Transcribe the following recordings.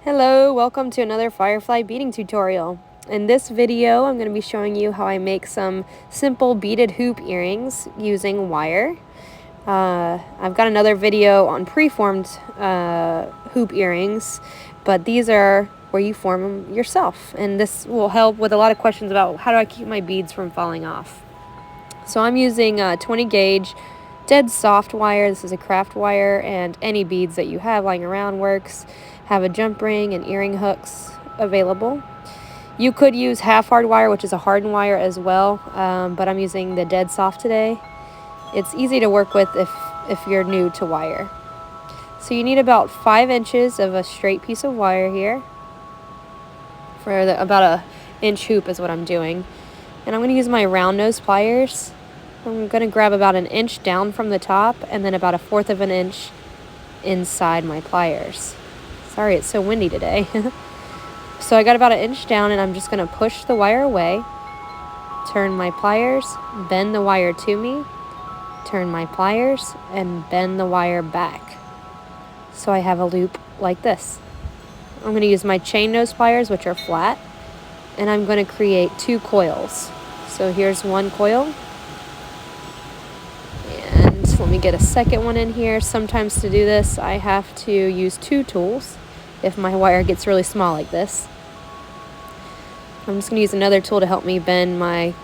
Hello, welcome to another firefly beading tutorial. In this video, I'm going to be showing you how I make some simple beaded hoop earrings using wire. I've got another video on preformed hoop earrings, but these are where you form them yourself. And this will help with a lot of questions about how do I keep my beads from falling off. So I'm using 20 gauge dead soft wire. This is a craft wire, and any beads that you have lying around works. Have a jump ring and earring hooks available. You could use half hard wire, which is a hardened wire as well, but I'm using the dead soft today. It's easy to work with if you're new to wire. So you need about 5 inches of a straight piece of wire here. For about a inch hoop is what I'm doing. And I'm going to use my round nose pliers. I'm going to grab about an inch down from the top and then about 1/4 of an inch inside my pliers. Sorry, it's so windy today. So I got about an inch down, and I'm just going to push the wire away, turn my pliers, bend the wire to me, turn my pliers, and bend the wire back. So I have a loop like this. I'm going to use my chain nose pliers, which are flat, and I'm going to create 2 coils. So here's one coil. And let me get a second one in here. Sometimes to do this, I have to use 2 tools if my wire gets really small like this. I'm just going to use another tool to help me bend my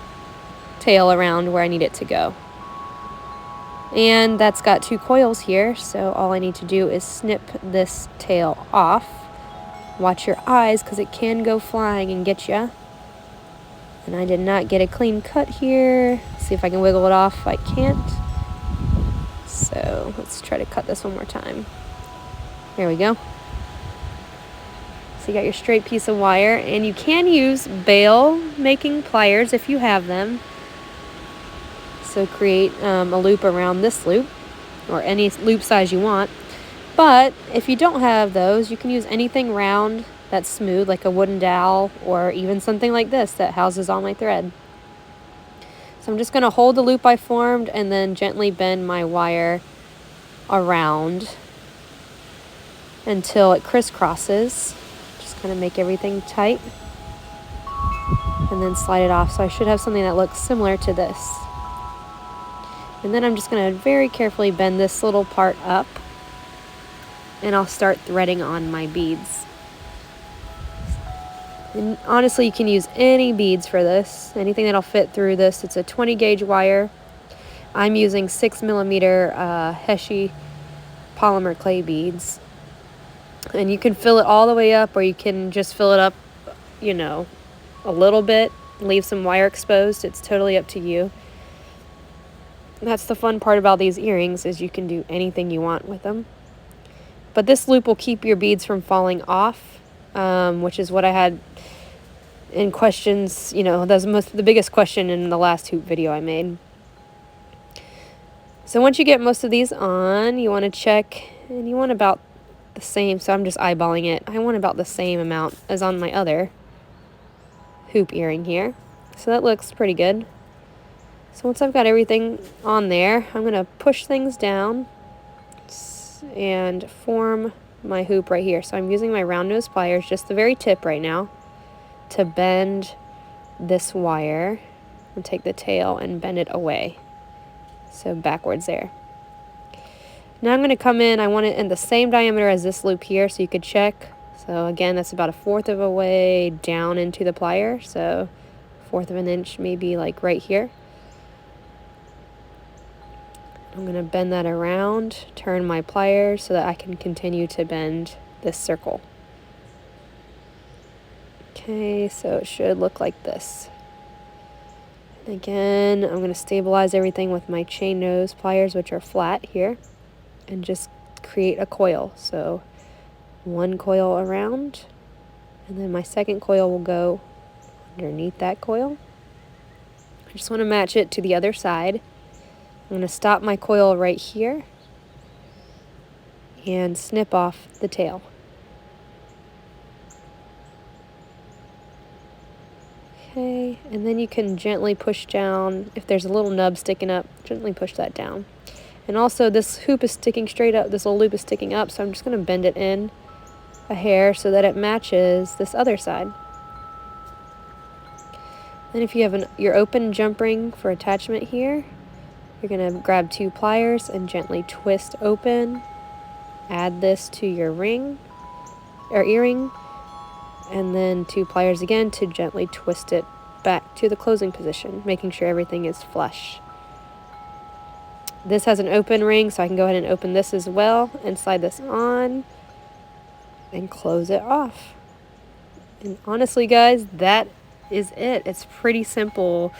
tail around where I need it to go. And that's got 2 coils here, so all I need to do is snip this tail off. Watch your eyes, because it can go flying and get you. And I did not get a clean cut here. Let's see if I can wiggle it off. I can't. So let's try to cut this one more time. There we go. So you got your straight piece of wire, and you can use bail making pliers if you have them. So create a loop around this loop, or any loop size you want. But if you don't have those, you can use anything round that's smooth, like a wooden dowel, or even something like this that houses all my thread. So I'm just going to hold the loop I formed and then gently bend my wire around until it crisscrosses. Just kind of make everything tight and then slide it off. So I should have something that looks similar to this. And then I'm just going to very carefully bend this little part up, and I'll start threading on my beads. And honestly, you can use any beads for this, anything that'll fit through this. It's a 20 gauge wire. I'm using 6mm Heshy polymer clay beads. And you can fill it all the way up, or you can just fill it up, you know, a little bit, leave some wire exposed. It's totally up to you. And that's the fun part about these earrings, is you can do anything you want with them. But this loop will keep your beads from falling off, which is what I had in questions. You know, that's the biggest question in the last hoop video I made. So once you get most of these on, you want to check, and you want about the same. So I'm just eyeballing it. I want about the same amount as on my other hoop earring here. So that looks pretty good. So once I've got everything on there, I'm going to push things down and form my hoop right here. So I'm using my round nose pliers, just the very tip right now, to bend this wire and take the tail and bend it away. So backwards there. Now I'm going to come in, I want it in the same diameter as this loop here, so you could check. So again, that's about 1/4 of a way down into the plier. So 1/4 of an inch, maybe like right here. I'm going to bend that around, turn my pliers so that I can continue to bend this circle. Okay, so it should look like this. And again, I'm going to stabilize everything with my chain nose pliers, which are flat here, and just create a coil. So 1 coil around, and then my second coil will go underneath that coil. I just want to match it to the other side. I'm going to stop my coil right here and snip off the tail. Okay, and then you can gently push down. If there's a little nub sticking up, gently push that down. And also this hoop is sticking straight up, this little loop is sticking up, so I'm just going to bend it in a hair so that it matches this other side. Then if you have your open jump ring for attachment here, you're going to grab 2 pliers and gently twist open. Add this to your ring or earring, and then 2 pliers again to gently twist it back to the closing position, making sure everything is flush. This has an open ring, so I can go ahead and open this as well and slide this on and close it off. And honestly, guys, that is it. It's pretty simple.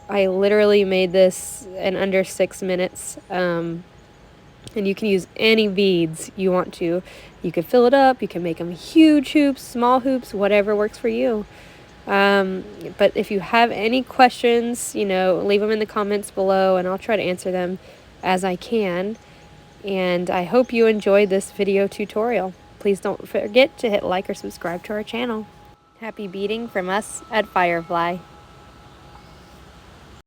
I literally made this in under 6 minutes. And you can use any beads you want to. You can fill it up, you can make them huge hoops, small hoops, whatever works for you. But if you have any questions, leave them in the comments below and I'll try to answer them as I can. And I hope you enjoyed this video tutorial. Please don't forget to hit like or subscribe to our channel. Happy beading from us at Firefly.